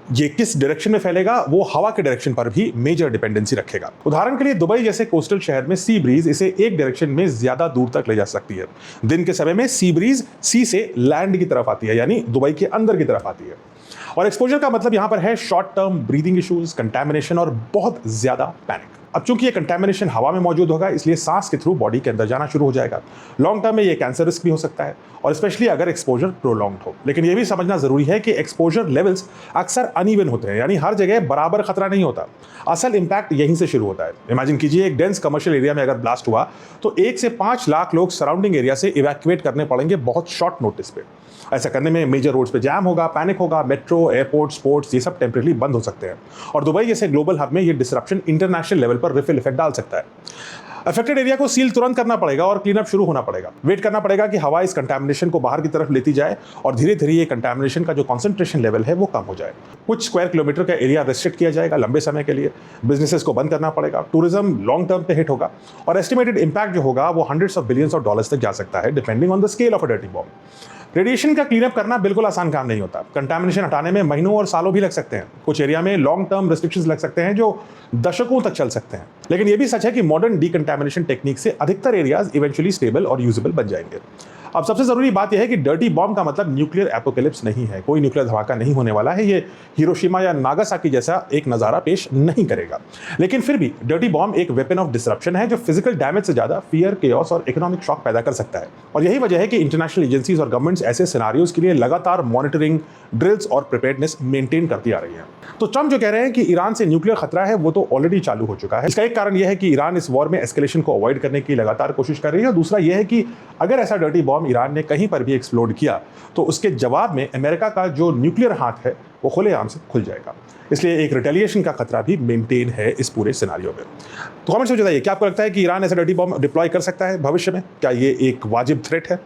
ये किस डायरेक्शन में फैलेगा वो हवा के डायरेक्शन पर भी मेजर डिपेंडेंसी रखेगा। उदाहरण के लिए दुबई जैसे कोस्टल शहर में सी ब्रीज इसे एक डायरेक्शन में ज्यादा दूर तक ले जा सकती है। दिन के समय में सी ब्रीज सी से लैंड की तरफ आती है, यानी दुबई के अंदर की तरफ आती है। और एक्सपोजर का मतलब यहां पर है short term breathing issues, contamination और बहुत ज्यादा पैनिक। अब चूंकि ये कंटैमिनेशन हवा में मौजूद होगा, इसलिए सांस के थ्रू बॉडी के अंदर जाना शुरू हो जाएगा। लॉन्ग टर्म में ये कैंसर रिस्क भी हो सकता है, और स्पेशली अगर एक्सपोजर प्रोलॉन्ग्ड हो। लेकिन ये भी समझना जरूरी है कि एक्सपोजर लेवल्स अक्सर अनइवन होते हैं, यानी हर जगह बराबर खतरा नहीं होता। असल इंपैक्ट यहीं से शुरू होता है। इमेजिन कीजिए एक डेंस कमर्शियल एरिया में अगर ब्लास्ट हुआ तो 1 से 5 लाख लोग सराउंडिंग एरिया से इवैक्यूएट करने पड़ेंगे बहुत शॉर्ट नोटिस पे। ऐसा करने में मेजर रोड्स पे जैम होगा, पैनिक होगा, मेट्रो, एयरपोर्ट, स्पोर्ट्स ये सब टेम्परेरी बंद हो सकते हैं। और दुबई जैसे ग्लोबल हब में ये डिसरप्शन इंटरनेशनल लेवल पर रिफिल इफेक्ट डाल सकता है। अफेक्टेड एरिया को सील तुरंत करना पड़ेगा और क्लीन अप शुरू होना पड़ेगा। वेट करना पड़ेगा कि हवा इस कंटैमिनेशन को बाहर की तरफ लेती जाए और धीरे धीरे ये कंटैमिनेशन का जो कॉन्सेंट्रेशन लेवल है वो कम हो जाए। कुछ स्क्वायर किलोमीटर का एरिया रेस्ट्रिक्ट किया जाएगा लंबे समय के लिए। बिजनेसेस को बंद करना पड़ेगा। टूरिज्म लॉन्ग टर्म पे हिट होगा और एस्टिमेटेड इंपैक्ट जो होगा वो hundreds of billions of dollars तक जा सकता है, depending on the scale of a dirty bomb. Radiation का क्लीनअप करना बिल्कुल आसान काम नहीं होता। कंटैमिनेशन हटाने में महीनों और सालों भी लग सकते हैं। कुछ एरिया में लॉन्ग टर्म रेस्ट्रिक्शंस लग सकते हैं जो दशकों तक चल सकते हैं। लेकिन यह भी सच है कि मॉडर्न डीकंटैमिनेशन टेक्निक से अधिकतर एरियाज इवेंचुअली स्टेबल और यूजेबल बन जाएंगे। अब सबसे जरूरी बात यह है कि डर्टी बॉम्ब का मतलब न्यूक्लियर एपोकैलिप्स नहीं है। कोई न्यूक्लियर धमाका नहीं होने वाला है। ये हिरोशिमा या नागासाकी जैसा एक नजारा पेश नहीं करेगा। लेकिन फिर भी डर्टी बॉम्ब एक वेपन ऑफ डिसरप्शन है जो फिजिकल डैमेज से ज्यादा फियर, केओस और इकोनॉमिक शॉक पैदा कर सकता है। और यही वजह है कि इंटरनेशनल एजेंसीज और गवर्नमेंट्स ऐसे सिनेरियोज के लिए लगातार मॉनिटरिंग, ड्रिल्स और प्रिपेयर्डनेस मेंटेन करती आ रही है। तो ट्रम्प जो कह रहे हैं कि ईरान से न्यूक्लियर खतरा है वो तो ऑलरेडी चालू हो चुका है। इसका एक कारण यह है कि ईरान इस वॉर में एस्केलेशन को अवॉइड करने की लगातार कोशिश कर रही है, और दूसरा यह है कि अगर ऐसा डर्टी बॉम्ब ईरान ने कहीं पर भी एक्सप्लोड किया तो उसके जवाब में अमेरिका का जो न्यूक्लियर हाथ है वो खुलेआम से खुल जाएगा। इसलिए एक रिटेलिएशन का खतरा भी मेंटेन है इस पूरे सिनेरियो में। तो कमेंट्स में बताइए, क्या आपको लगता है कि ईरान ऐसा डर्टी बॉम्ब डिप्लॉय कर सकता है भविष्य में? क्या ये एक वाजिब थ्रेट है?